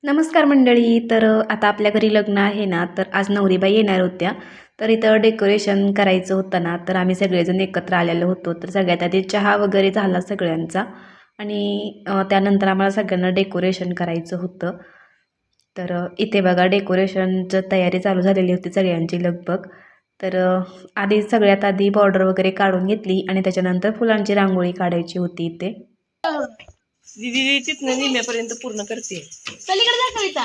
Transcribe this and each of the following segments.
नमस्कार मंडळी. तर आता आपल्या घरी लग्न आहे ना, तर आज नवरीबाई येणार होत्या. तर इथं डेकोरेशन करायचं होतं ना, तर आम्ही सगळेजण एकत्र आलेलो होतो. तर सगळ्यात आधी चहा वगैरे झाला सगळ्यांचा आणि त्यानंतर आम्हाला सगळ्यांना डेकोरेशन करायचं होतं. तर इथे बघा डेकोरेशनचं तयारी चालू झालेली होती सगळ्यांची लगबग. तर आधी सगळ्यात आधी बॉर्डर वगैरे काढून घेतली आणि त्याच्यानंतर फुलांची रांगोळी काढायची होती इथे. दीदी तिथनं निम्यापर्यंत पूर्ण करते. पलीकडे जा कविता.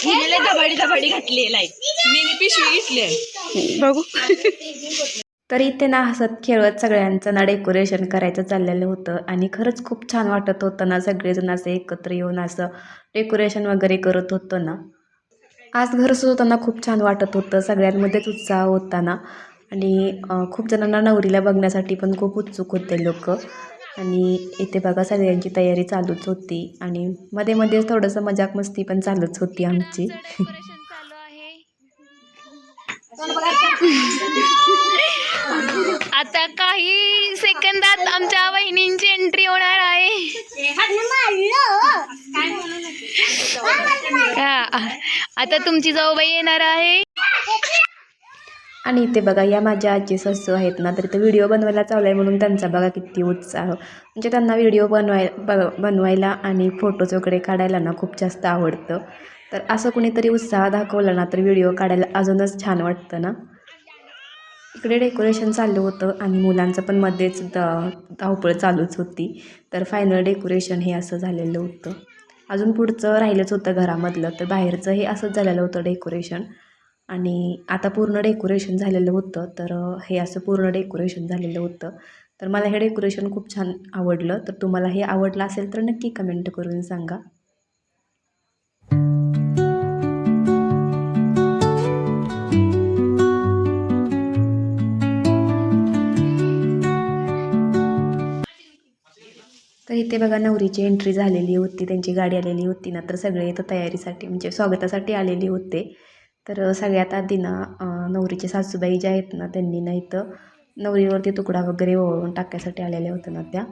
हिने धबाडी धबाडी घातली मी पिशवी घेतली बघू. तर इथे ना हसत खेळत सगळ्यांचं ना डेकोरेशन करायचं चाललेलं होतं आणि खरंच खूप छान वाटत होतं ना, सगळेजण असे एकत्र येऊन असं डेकोरेशन वगैरे करत होतं ना. आज घर सजवताना खूप छान वाटत होतं, सगळ्यांमध्येच उत्साह होता ना आणि खूप जणांना नवरीला बघण्यासाठी पण खूप उत्सुक होते लोक. आणि इथे बघा सगळ्यांची तयारी चालूच होती आणि मध्ये मध्ये थोडंसं मजाक मस्ती पण चालूच होती आमची. डेकोरेशन चालू आहे. आता काही सेकंदात आमच्या वहिनींची एंट्री होणार आहे. आता तुमची जाऊबाई येणार आहे. आणि इथे बघा या माझ्या आजी सासू आहेत ना, तर इथे व्हिडिओ बनवायला चालू आहे म्हणून त्यांचा बघा किती उत्साह. म्हणजे त्यांना व्हिडिओ बनवायला आणि फोटोज वगैरे काढायला ना खूप जास्त आवडतं. तर असं कुणीतरी उत्साह दाखवला ना, तर व्हिडिओ काढायला अजूनच छान वाटतं ना. इकडे डेकोरेशन चाललं होतं आणि मुलांचं पण मध्येच धावपळ चालूच होती. तर फायनल डेकोरेशन हे असं झालेलं होतं. अजून पुढचं राहिलंच होतं घरामधलं, तर बाहेरचं हे असंच झालेलं होतं डेकोरेशन. आणि आता पूर्ण डेकोरेशन झालेलं होतं. तर हे असं पूर्ण डेकोरेशन झालेलं होतं. तर मला हे डेकोरेशन खूप छान आवडलं. तर तुम्हाला हे आवडलं असेल तर नक्की कमेंट करून सांगा. तर इथे बघा नवरीची एंट्री झालेली होती, त्यांची गाडी आलेली होती ना, तर सगळे इथं तयारीसाठी म्हणजे स्वागतासाठी आलेले होते. तर सगळ्यात आधी ना नवरीचे सासूबाई ज्या आहेत ना, त्यांनी ना इथं नवरीवरती तुकडा वगैरे ओवाळून टाकायसाठी आलेल्या होत्या ना त्या.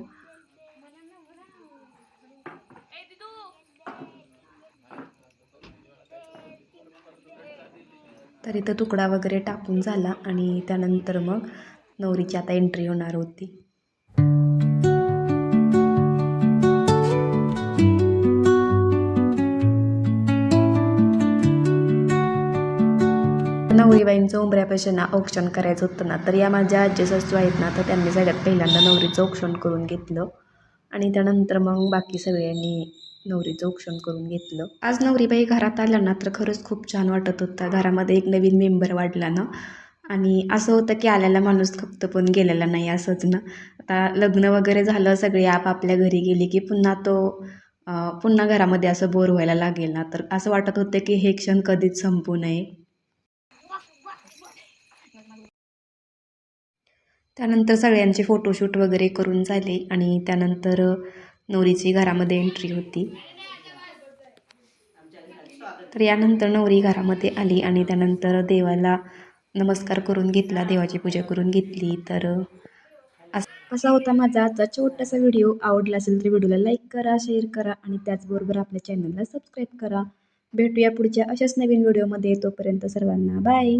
तर इथं तुकडा वगैरे टाकून झाला आणि त्यानंतर मग नवरीची आता एंट्री होणार होती. नवरीबाईंचं उंबऱ्यापाशी ना औक्षण करायचं होतं ना, तर या माझ्या आजी सासू आहेत ना, तर त्यांनी सगळ्यात पहिल्यांदा नवरीचं औक्षण करून घेतलं आणि त्यानंतर मग बाकी सगळ्यांनी नवरीचं औक्षण करून घेतलं. आज नवरीबाई घरात आल्या ना, तर खरंच खूप छान वाटत होतं. घरामध्ये एक नवीन मेंबर वाढला ना आणि असं होतं की आलेला माणूस खपतो पण गेलेला नाही असंच ना. आता लग्न वगैरे झालं, सगळे आपापल्या घरी गेली की पुन्हा पुन्हा घरामध्ये असं बोर व्हायला लागेल ना, तर असं वाटत होतं की हे क्षण कधीच संपू नये. त्यानंतर सगळ्यांचे फोटोशूट वगैरे करून झाले आणि त्यानंतर नवरीची घरामध्ये एंट्री होती. तर यानंतर नवरी घरामध्ये आली आणि त्यानंतर देवाला नमस्कार करून घेतला, देवाची पूजा करून घेतली. तर असा होता माझा आजचा छोटासा व्हिडिओ. आवडला असेल तर व्हिडिओला लाईक करा, शेअर करा आणि त्याचबरोबर आपल्या चॅनलला सबस्क्राईब करा. भेटूया पुढच्या अशाच नवीन व्हिडिओमध्ये. तोपर्यंत सर्वांना बाय.